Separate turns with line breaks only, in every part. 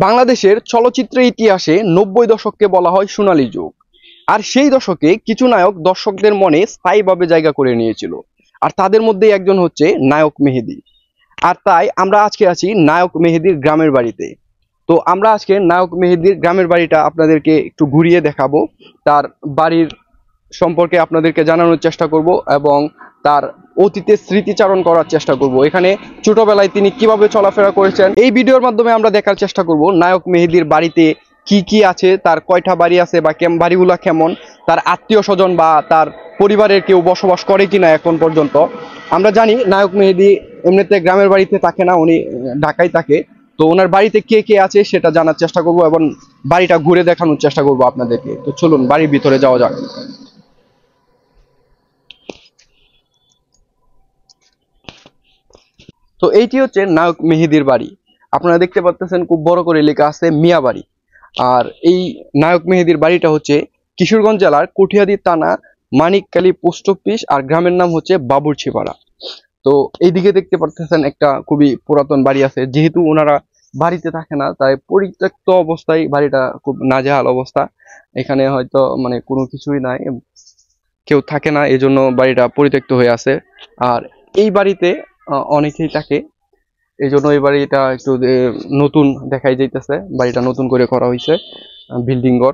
বাংলাদেশের চলচ্চিত্র ইতিহাসে ৯০ দশককে বলা হয় সোনালী যুগ। আর সেই দশকে কিছু নায়ক দর্শকদের মনে স্থায়ীভাবে জায়গা করে নিয়েছিল। আর তাদের মধ্যে একজন হচ্ছে নায়ক মেহেদী। আর তাই আমরা আজকে আছি নায়ক মেহেদীর গ্রামের বাড়িতে। তো আমরা আজকে নায়ক মেহেদীর গ্রামের বাড়িটা আপনাদেরকে একটু ঘুরিয়ে দেখাবো। তার বাড়ির সম্পর্কে আপনাদেরকে জানানোর চেষ্টা করব এবং তার অতীতের স্মৃতিচারণ করার চেষ্টা করব। এখানে ছোটবেলায় তিনি কিভাবে চলাফেরা করেছেন এই ভিডিওর মাধ্যমে আমরা দেখার চেষ্টা করব নায়ক মেহেদীর বাড়িতে কি কি আছে, তার কয়টা বাড়ি আছে বা বাড়িগুলা কেমন, তার আত্মীয় স্বজন বা তার পরিবারের কেউ বসবাস করে কিনা এখন পর্যন্ত। আমরা জানি নায়ক মেহেদী এমনিতে গ্রামের বাড়িতে থাকে না, উনি ঢাকায় থাকে। তো ওনার বাড়িতে কে কে আছে সেটা জানার চেষ্টা করব এবং বাড়িটা ঘুরে দেখানোর চেষ্টা করব আপনাদেরকে। তো চলুন বাড়ির ভিতরে যাওয়া যাক। তো এইটি হচ্ছে নায়ক মেহেদীর বাড়ি। আপনারা দেখতে পাচ্ছেন খুব বড় করে লেখা আছে মিয়া বাড়ি। আর এই নায়ক মেহেদীর বাড়িটা হচ্ছে কিশোরগঞ্জ জেলার কটিয়াদী থানা মানিককালী পোস্ট অফিস, আর গ্রামের নাম হচ্ছে বাবুরছিপাড়া। তো এইদিকে দেখতে পাচ্ছেন একটা খুবই পুরাতন বাড়ি আছে। যেহেতু ওনারা বাড়িতে থাকে না তাই পরিত্যক্ত অবস্থায় বাড়িটা, খুব নাজেহাল অবস্থা। এখানে হয়তো মানে কোনো কিছুই নাই, কেউ থাকে না, এজন্য বাড়িটা পরিত্যক্ত হয়ে আছে। আর এই বাড়িতে অনেকেই থাকে, এই জন্য এই বাড়িটা একটু নতুন দেখাই যাইতেছে। বাড়িটা নতুন করে করা হয়েছে, বিল্ডিং ঘর।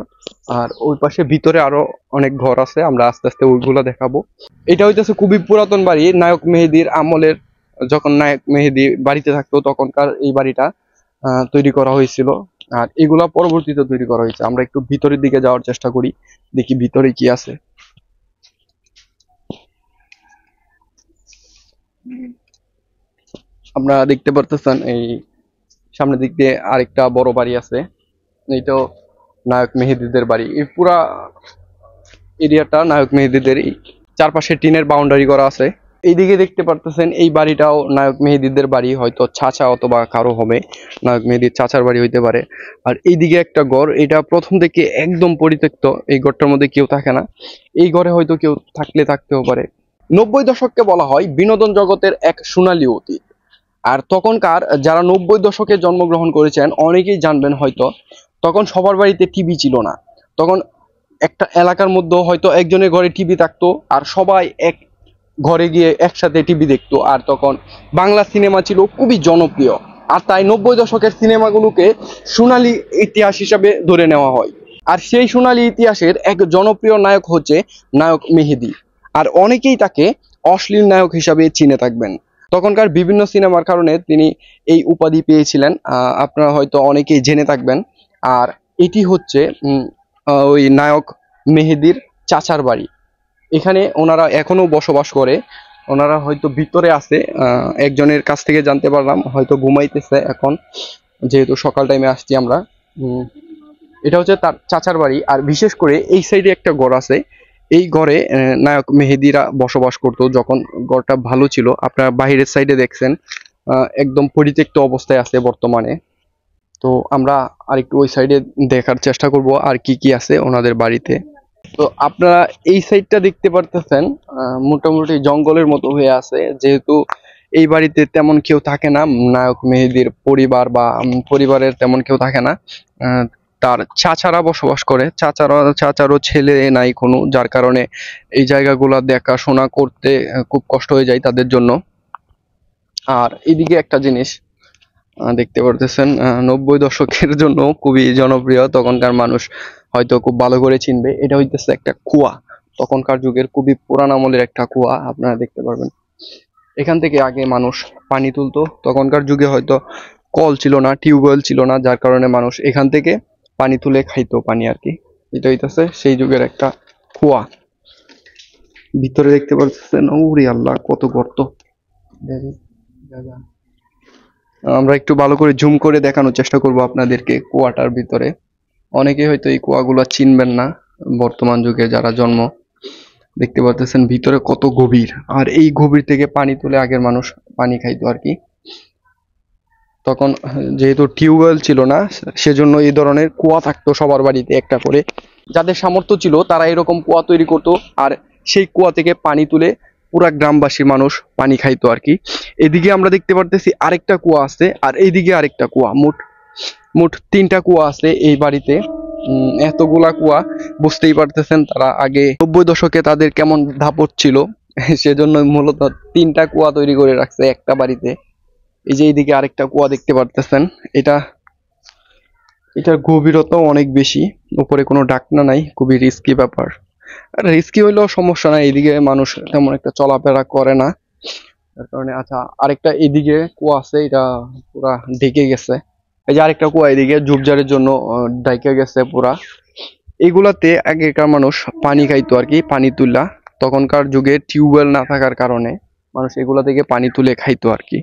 আর ওই পাশে ভিতরে আরো অনেক ঘর আছে, আমরা আস্তে আস্তে ওইগুলো দেখাবো। এটা হইতেছে খুবই পুরাতন বাড়ি, নায়ক মেহেদীর আমলের। যখন নায়ক মেহেদী বাড়িতে থাকতো তখনকার এই বাড়িটা তৈরি করা হয়েছিল। আর এগুলা পরবর্তীতে তৈরি করা হয়েছে। আমরা একটু ভিতরের দিকে যাওয়ার চেষ্টা করি, দেখি ভিতরে কি আছে। আপনারা দেখতে পারতেছেন এই সামনের দিক দিয়ে আরেকটা বড় বাড়ি আছে। এইটাও নায়ক মেহেদীদের বাড়ি। এই পুরা এরিয়াটা নায়ক মেহেদীদেরই। চারপাশে টিনের বাউন্ডারি করা আছে। এইদিকে দেখতে পারতেছেন এই বাড়িটাও নায়ক মেহেদীদের বাড়ি, হয়তো চাচা অথবা কারো হবে, নায়ক মেহেদীর চাচার বাড়ি হইতে পারে। আর এইদিকে একটা ঘর, এটা প্রথম থেকে একদম পরিত্যক্ত, এই ঘরটার মধ্যে কেউ থাকে না। এই ঘরে হয়তো কেউ থাকলে থাকতেও পারে। ৯০ দশককে বলা হয় বিনোদন জগতের এক সোনালী অতীত। আর তখনকার যারা ৯০ দশকে জন্মগ্রহণ করেছেন অনেকেই জানবেন হয়তো, তখন সবার বাড়িতে টিভি ছিল না। তখন একটা এলাকার মধ্যে হয়তো একজনের ঘরে টিভি থাকতো আর সবাই এক ঘরে গিয়ে একসাথে টিভি দেখতো। আর তখন বাংলা সিনেমা ছিল খুবই জনপ্রিয়। আর তাই ৯০ দশকের সিনেমাগুলোকে সোনালী ইতিহাস হিসাবে ধরে নেওয়া হয়। আর সেই সোনালী ইতিহাসের এক জনপ্রিয় নায়ক হচ্ছে নায়ক মেহেদী। আর অনেকেই তাকে অশ্লীল নায়ক হিসাবে চিনে থাকবেন। তখনকার বিভিন্ন সিনেমার কারণে তিনি এই উপাধি পেয়েছিলেন, আপনারা হয়তো অনেকেই জেনে থাকবেন। আর এটি হচ্ছে ওই নায়ক মেহেদীর চাচার বাড়ি। এখানে ওনারা এখনো বসবাস করে। ওনারা হয়তো ভিতরে আছে, একজনের কাছ থেকে জানতে পারলাম হয়তো ঘুমাইতেছে এখন, যেহেতু সকাল টাইমে আসছি আমরা। এটা হচ্ছে তার চাচার বাড়ি। আর বিশেষ করে এই সাইডে একটা ঘর আছে, এই ঘরে নায়ক মেহেদীরা বসবাস করতো যখন ঘরটা ভালো ছিল। আপনারা বাহিরের সাইডে দেখছেন একদম পরিত্যক্ত অবস্থায় আছে বর্তমানে। তো আমরা আরেকটু ওই সাইডে দেখার চেষ্টা করব আর কি কি আছে ওনাদের বাড়িতে। তো আপনারা এই সাইডটা দেখতে পারতেছেন, মোটামুটি জঙ্গলের মতো হয়ে আছে। যেহেতু এই বাড়িতে তেমন কেউ থাকে না, নায়ক মেহেদীর পরিবার বা পরিবারের তেমন কেউ থাকে না। তার চাচারা বসবাস করে, চাচারও ছেলে নাই কোনো, যার কারণে এই জায়গাগুলো দেখাশোনা করতে খুব কষ্ট হয়ে যায় তাদের জন্য। আর এদিকে একটা জিনিস দেখতে পারতেছেন, ৯০ দশকের জন্য খুবই জনপ্রিয়, তখনকার মানুষ হয়তো খুব ভালো করে চিনবে। এটা হইতেছে একটা কুয়া, তখনকার যুগের খুবই পুরান আমলের একটা কুয়া। আপনারা দেখতে পারবেন এখান থেকে আগে মানুষ পানি তুলতো। তখনকার যুগে হয়তো কল ছিল না, টিউবওয়েল ছিল না, যার কারণে মানুষ এখান থেকে পানি তুলে খাইতো পানি আর কি। এটা হইতেছে সেই যুগের একটা কুয়া। ভিতরে দেখতে পাচ্ছেন, ওরে আল্লাহ কত গর্ত। আমরা একটু ভালো করে জুম করে দেখানোর চেষ্টা করব আপনাদেরকে কুয়াটার ভিতরে। অনেকে হয়তো এই কুয়াগুলো চিনবেন না, বর্তমান যুগে যারা জন্ম। দেখতে পাচ্ছেন ভিতরে কত গভীর, আর এই গভীর থেকে পানি তুলে আগের মানুষ পানি খাইতো আর কি। তখন যেহেতু টিউবওয়েল ছিল না, সেজন্য এই ধরনের কুয়া থাকতো সবার বাড়িতে একটা করে। যাদের সামর্থ্য ছিল তারা এরকম কুয়া তৈরি করতো, আর সেই কুয়া থেকে পানি তুলে পুরা গ্রামবাসী মানুষ পানি খাইতো আর কি। এদিকে আমরা দেখতে পারতেছি আরেকটা কুয়া আছে, আর এইদিকে আরেকটা কুয়া। মোট মোট 3টা কুয়া আছে এই বাড়িতে। এতগুলা কুয়া, বুঝতেই পারতেছেন তারা আগে 90 দশকে তাদের কেমন দাপট ছিল। সেজন্য মূলত 3টা কুয়া তৈরি করে রাখছে একটা বাড়িতে। এই যে এইদিকে আরেকটা কুয়া দেখতে পারতেছেন, এটার গভীরতা অনেক বেশি, উপরে কোনো ঢাকনা নাই, খুবই রিস্কি ব্যাপার। আর রিস্কি হইলেও সমস্যা নাই, এইদিকে মানুষ তেমন একটা চলাফেরা করে না, তার কারণে। আচ্ছা, আরেকটা এদিকে কুয়া আছে, এটা পুরা ঢেকে গেছে। এই যে আরেকটা কুয়া এদিকে ঝোপঝাড়ের জন্য ঢেকে গেছে পুরা। এগুলাতে আগেকার মানুষ পানি খাইতো আর কি, পানি তুলা। তখনকার যুগে টিউবওয়েল না থাকার কারণে মানুষ এগুলা থেকে পানি তুলে খাইতো আর কি।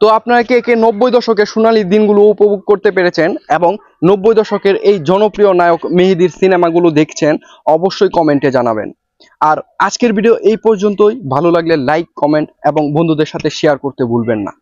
তো আপনারা কে কে 90 দশকের সোনালী দিনগুলো উপভোগ করতে পেরেছেন এবং 90 দশকের এই জনপ্রিয় নায়ক মেহেদীর সিনেমাগুলো দেখছেন, অবশ্যই কমেন্টে জানাবেন। আর আজকের ভিডিও এই পর্যন্তই। ভালো লাগলে লাইক, কমেন্ট এবং বন্ধুদের সাথে শেয়ার করতে ভুলবেন না।